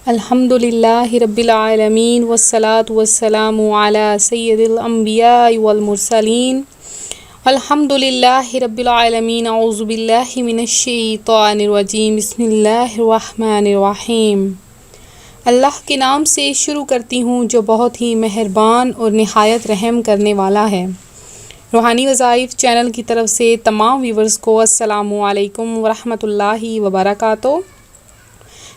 الحمد للہ رب العالمین والصلاة والسلام علی سید الانبیاء والمرسلین الحمد للہ رب العالمین اعوذ باللہ من الشیطان الرجیم بسم اللہ الرحمن الرحیم۔ اللہ کے نام سے شروع کرتی ہوں جو بہت ہی مہربان اور نہایت رحم کرنے والا ہے۔ روحانی وظائف چینل کی طرف سے تمام ویورز کو السلام علیکم ورحمۃ اللہ وبرکاتہ۔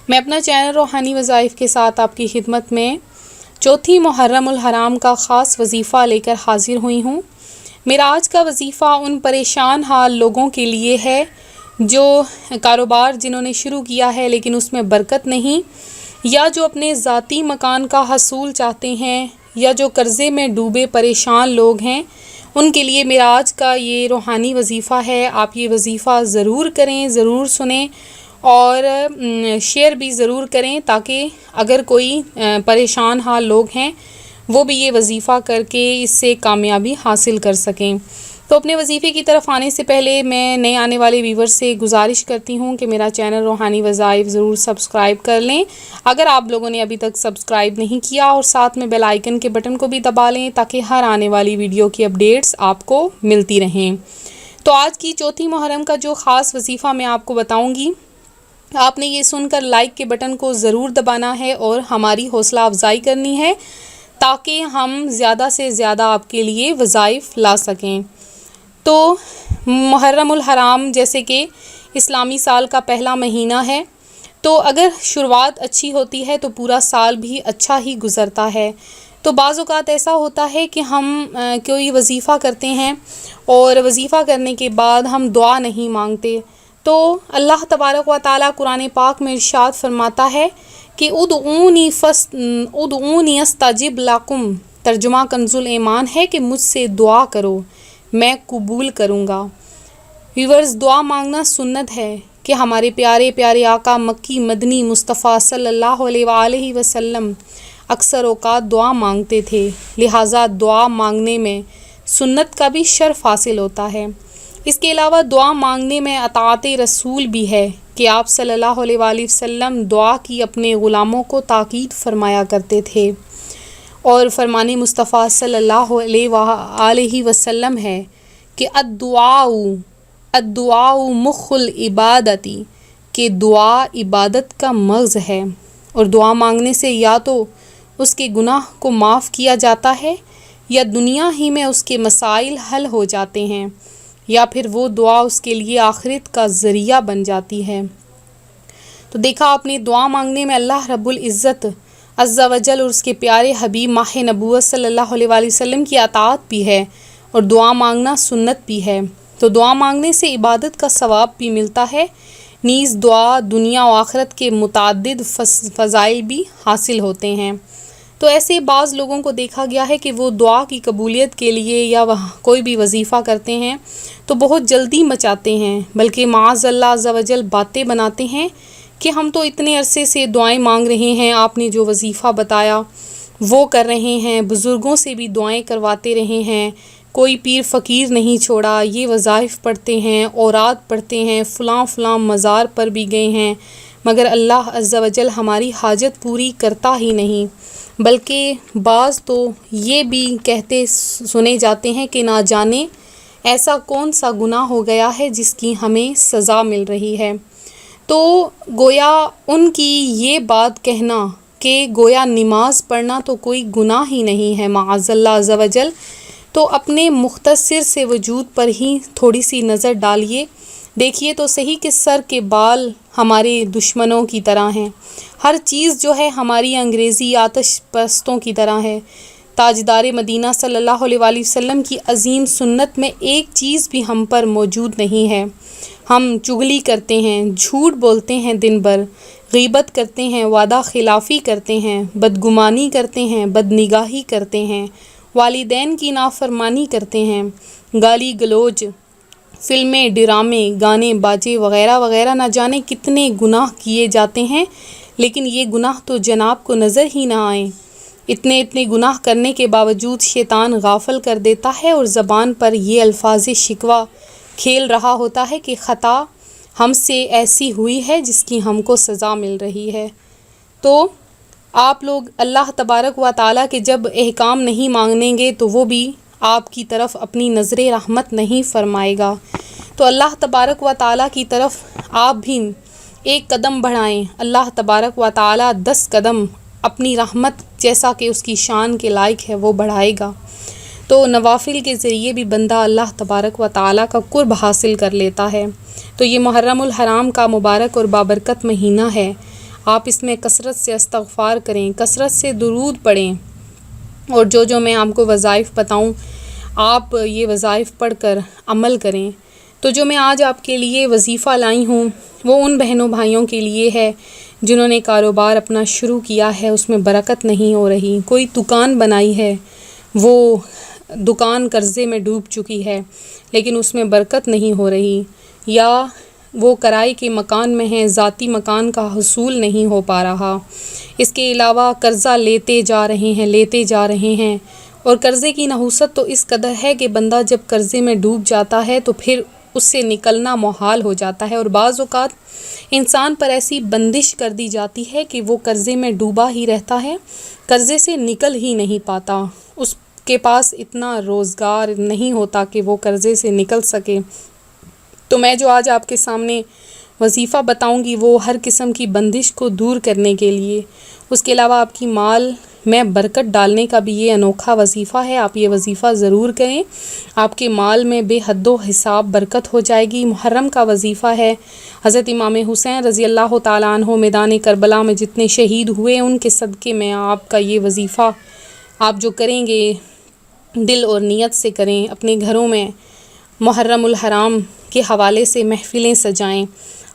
میں اپنا چینل روحانی وظائف کے ساتھ آپ کی خدمت میں چوتھی محرم الحرام کا خاص وظیفہ لے کر حاضر ہوئی ہوں۔ میرا آج کا وظیفہ ان پریشان حال لوگوں کے لیے ہے جو کاروبار جنہوں نے شروع کیا ہے لیکن اس میں برکت نہیں، یا جو اپنے ذاتی مکان کا حصول چاہتے ہیں، یا جو قرضے میں ڈوبے پریشان لوگ ہیں، ان کے لیے میرا آج کا یہ روحانی وظیفہ ہے۔ آپ یہ وظیفہ ضرور کریں، ضرور سنیں اور شیئر بھی ضرور کریں تاکہ اگر کوئی پریشان حال لوگ ہیں وہ بھی یہ وظیفہ کر کے اس سے کامیابی حاصل کر سکیں۔ تو اپنے وظیفے کی طرف آنے سے پہلے میں نئے آنے والے ویور سے گزارش کرتی ہوں کہ میرا چینل روحانی وظائف ضرور سبسکرائب کر لیں اگر آپ لوگوں نے ابھی تک سبسکرائب نہیں کیا، اور ساتھ میں بیل آئیکن کے بٹن کو بھی دبا لیں تاکہ ہر آنے والی ویڈیو کی اپڈیٹس آپ کو ملتی رہیں۔ تو آج کی چوتھی محرم کا جو خاص وظیفہ میں آپ کو بتاؤں گی، آپ نے یہ سن کر لائک کے بٹن کو ضرور دبانا ہے اور ہماری حوصلہ افزائی کرنی ہے تاکہ ہم زیادہ سے زیادہ آپ کے لیے وظائف لا سکیں۔ تو محرم الحرام جیسے کہ اسلامی سال کا پہلا مہینہ ہے، تو اگر شروعات اچھی ہوتی ہے تو پورا سال بھی اچھا ہی گزرتا ہے۔ تو بعض اوقات ایسا ہوتا ہے کہ ہم کوئی وظیفہ کرتے ہیں اور وظیفہ کرنے کے بعد ہم دعا نہیں مانگتے، تو اللہ تبارک و تعالیٰ قرآن پاک میں ارشاد فرماتا ہے کہ ادعونی استجب لکم، ترجمہ کنز ایمان ہے کہ مجھ سے دعا کرو میں قبول کروں گا۔ ویورز، دعا مانگنا سنت ہے کہ ہمارے پیارے پیارے آقا مکی مدنی مصطفیٰ صلی اللہ علیہ وآلہ وسلم اکثر اوقات دعا مانگتے تھے، لہٰذا دعا مانگنے میں سنت کا بھی شرف حاصل ہوتا ہے۔ اس کے علاوہ دعا مانگنے میں اطاعت رسول بھی ہے کہ آپ صلی اللہ علیہ وآلہ وسلم دعا کی اپنے غلاموں کو تاکید فرمایا کرتے تھے، اور فرمان مصطفیٰ صلی اللہ علیہ وآلہ وسلم ہے کہ الدعاء مخ العبادتی، کہ دعا عبادت کا مغز ہے، اور دعا مانگنے سے یا تو اس کے گناہ کو معاف کیا جاتا ہے، یا دنیا ہی میں اس کے مسائل حل ہو جاتے ہیں، یا پھر وہ دعا اس کے لیے آخرت کا ذریعہ بن جاتی ہے۔ تو دیکھا آپ نے، دعا مانگنے میں اللہ رب العزت عز و جل اور اس کے پیارے حبیب ماہ نبوت صلی اللہ علیہ وآلہ وسلم کی اطاعت بھی ہے، اور دعا مانگنا سنت بھی ہے۔ تو دعا مانگنے سے عبادت کا ثواب بھی ملتا ہے، نیز دعا دنیا و آخرت کے متعدد فضائل بھی حاصل ہوتے ہیں۔ تو ایسے بعض لوگوں کو دیکھا گیا ہے کہ وہ دعا کی قبولیت کے لیے یا کوئی بھی وظیفہ کرتے ہیں تو بہت جلدی مچاتے ہیں، بلکہ معاذ اللہ عز و جل باتیں بناتے ہیں کہ ہم تو اتنے عرصے سے دعائیں مانگ رہے ہیں، آپ نے جو وظیفہ بتایا وہ کر رہے ہیں، بزرگوں سے بھی دعائیں کرواتے رہے ہیں، کوئی پیر فقیر نہیں چھوڑا، یہ وظائف پڑھتے ہیں، اوراد پڑھتے ہیں، فلاں مزار پر بھی گئے ہیں، مگر اللہ عز و جل ہماری حاجت پوری کرتا ہی نہیں۔ بلکہ بعض تو یہ بھی کہتے سنے جاتے ہیں کہ نہ جانے ایسا کون سا گناہ ہو گیا ہے جس کی ہمیں سزا مل رہی ہے۔ تو گویا ان کی یہ بات کہنا کہ گویا نماز پڑھنا تو کوئی گناہ ہی نہیں ہے معاذ اللہ عز و جل، تو اپنے مختصر سے وجود پر ہی تھوڑی سی نظر ڈالیے، دیکھیے تو صحیح کہ سر کے بال ہمارے دشمنوں کی طرح ہیں، ہر چیز جو ہے ہماری انگریزی آتش پرستوں کی طرح ہے۔ تاجدار مدینہ صلی اللہ علیہ وآلہ وسلم کی عظیم سنت میں ایک چیز بھی ہم پر موجود نہیں ہے۔ ہم چغلی کرتے ہیں، جھوٹ بولتے ہیں، دن بھر غیبت کرتے ہیں، وعدہ خلافی کرتے ہیں، بدگمانی کرتے ہیں، بدنگاہی کرتے ہیں، والدین کی نافرمانی کرتے ہیں، گالی گلوچ، فلمیں، ڈرامے، گانے باجے وغیرہ وغیرہ، نہ جانے کتنے گناہ کیے جاتے ہیں، لیکن یہ گناہ تو جناب کو نظر ہی نہ آئیں۔ اتنے گناہ کرنے کے باوجود شیطان غافل کر دیتا ہے اور زبان پر یہ الفاظ شکوہ کھیل رہا ہوتا ہے کہ خطا ہم سے ایسی ہوئی ہے جس کی ہم کو سزا مل رہی ہے۔ تو آپ لوگ اللہ تبارک و تعالیٰ کے جب احکام نہیں مانیں گے تو وہ بھی آپ کی طرف اپنی نظر رحمت نہیں فرمائے گا. تو اللہ تبارک و تعالیٰ کی طرف آپ بھی ایک قدم بڑھائیں، اللہ تبارک و تعالیٰ 10 قدم اپنی رحمت جیسا کہ اس کی شان کے لائق ہے وہ بڑھائے گا. تو نوافل کے ذریعے بھی بندہ اللہ تبارک و تعالیٰ کا قرب حاصل کر لیتا ہے. تو یہ محرم الحرام کا مبارک اور بابرکت مہینہ ہے. آپ اس میں کثرت سے استغفار کریں، کثرت سے درود پڑھیں، اور جو میں آپ کو وظائف بتاؤں آپ یہ وظائف پڑھ کر عمل کریں. تو جو میں آج آپ کے لیے وظیفہ لائی ہوں وہ ان بہنوں بھائیوں کے لیے ہے جنہوں نے کاروبار اپنا شروع کیا ہے، اس میں برکت نہیں ہو رہی. کوئی دکان بنائی ہے، وہ دکان قرضے میں ڈوب چکی ہے لیکن اس میں برکت نہیں ہو رہی، یا وہ کرائے کے مکان میں ہیں، ذاتی مکان کا حصول نہیں ہو پا رہا. اس کے علاوہ قرضہ لیتے جا رہے ہیں اور قرضے کی نحوست تو اس قدر ہے کہ بندہ جب قرضے میں ڈوب جاتا ہے تو پھر اس سے نکلنا محال ہو جاتا ہے. اور بعض اوقات انسان پر ایسی بندش کر دی جاتی ہے کہ وہ قرضے میں ڈوبا ہی رہتا ہے، قرضے سے نکل ہی نہیں پاتا، اس کے پاس اتنا روزگار نہیں ہوتا کہ وہ قرضے سے نکل سکے. تو میں جو آج آپ کے سامنے وظیفہ بتاؤں گی وہ ہر قسم کی بندش کو دور کرنے کے لیے. اس کے علاوہ آپ کی مال میں برکت ڈالنے کا بھی یہ انوکھا وظیفہ ہے. آپ یہ وظیفہ ضرور کریں، آپ کے مال میں بے حد و حساب برکت ہو جائے گی. محرم کا وظیفہ ہے. حضرت امام حسین رضی اللہ تعالیٰ عنہ میدان کربلا میں جتنے شہید ہوئے ان کے صدقے میں آپ کا یہ وظیفہ آپ جو کریں گے دل اور نیت سے کریں. اپنے گھروں میں محرم الحرام کے حوالے سے محفلیں سجائیں،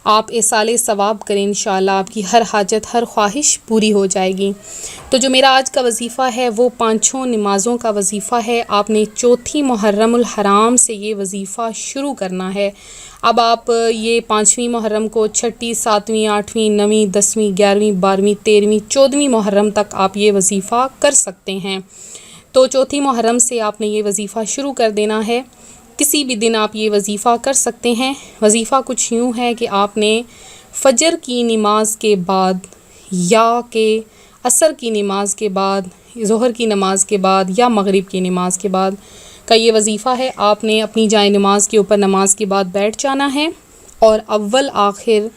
آپ ایصال ثواب کریں، انشاءاللہ آپ کی ہر حاجت ہر خواہش پوری ہو جائے گی. تو جو میرا آج کا وظیفہ ہے وہ 5 نمازوں کا وظیفہ ہے. آپ نے 4 محرم الحرام سے یہ وظیفہ شروع کرنا ہے. اب آپ یہ 5ویں محرم کو 6، 7، 8، 9، 10، 11، 12، 13، 14 محرم تک آپ یہ وظیفہ کر سکتے ہیں. تو 4 محرم سے آپ نے یہ وظیفہ شروع کر دینا ہے. کسی بھی دن آپ یہ وظیفہ کر سکتے ہیں. وظیفہ کچھ یوں ہے کہ آپ نے فجر کی نماز کے بعد یا کہ عصر کی نماز کے بعد، ظہر کی نماز کے بعد یا مغرب کی نماز کے بعد کا یہ وظیفہ ہے. آپ نے اپنی جائے نماز کے اوپر نماز کے بعد بیٹھ جانا ہے اور اول آخر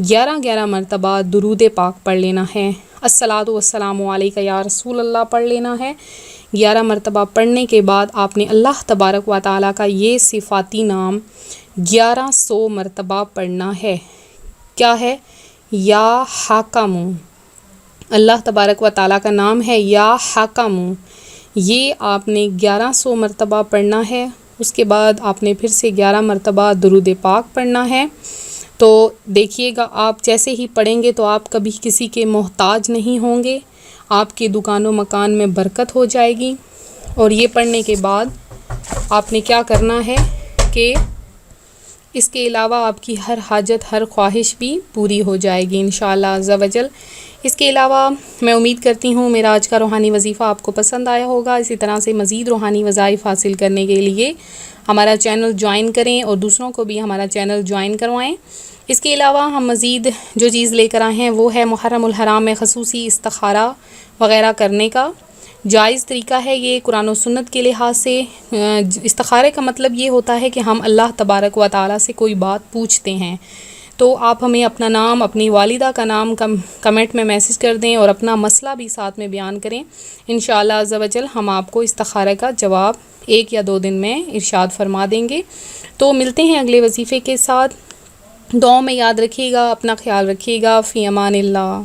11 مرتبہ درود پاک پڑھ لینا ہے. الصلاۃ والسلام علیک یا رسول اللہ پڑھ لینا ہے. 11 مرتبہ پڑھنے کے بعد آپ نے اللہ تبارک و تعالیٰ کا یہ صفاتی نام 1100 مرتبہ پڑھنا ہے. کیا ہے؟ یا حاکم. اللہ تبارک و تعالیٰ کا نام ہے یا حاکم. یہ آپ نے 1100 مرتبہ پڑھنا ہے. اس کے بعد آپ نے پھر سے 11 مرتبہ درود پاک پڑھنا ہے. تو دیکھیے گا آپ جیسے ہی پڑھیں گے تو آپ کبھی کسی کے محتاج نہیں ہوں گے. آپ کے دکان و مکان میں برکت ہو جائے گی. اور یہ پڑھنے کے بعد آپ نے کیا کرنا ہے کہ اس کے علاوہ آپ کی ہر حاجت ہر خواہش بھی پوری ہو جائے گی انشاءاللہ عز و جل. اس کے علاوہ میں امید کرتی ہوں میرا آج کا روحانی وظیفہ آپ کو پسند آیا ہوگا. اسی طرح سے مزید روحانی وظائف حاصل کرنے کے لیے ہمارا چینل جوائن کریں اور دوسروں کو بھی ہمارا چینل جوائن کروائیں. اس کے علاوہ ہم مزید جو چیز لے کر آئے ہیں وہ ہے محرم الحرام میں خصوصی استخارہ وغیرہ کرنے کا جائز طریقہ ہے. یہ قرآن و سنت کے لحاظ سے استخارے کا مطلب یہ ہوتا ہے کہ ہم اللہ تبارک و تعالیٰ سے کوئی بات پوچھتے ہیں. تو آپ ہمیں اپنا نام، اپنی والدہ کا نام کمنٹ میں میسج کر دیں اور اپنا مسئلہ بھی ساتھ میں بیان کریں. انشاءاللہ عز و جل ہم آپ کو استخارے کا جواب 1 یا 2 دن میں ارشاد فرما دیں گے. تو ملتے ہیں اگلے وظیفے کے ساتھ. دعاؤں میں یاد رکھیے گا، اپنا خیال رکھیے گا. فی امان اللہ.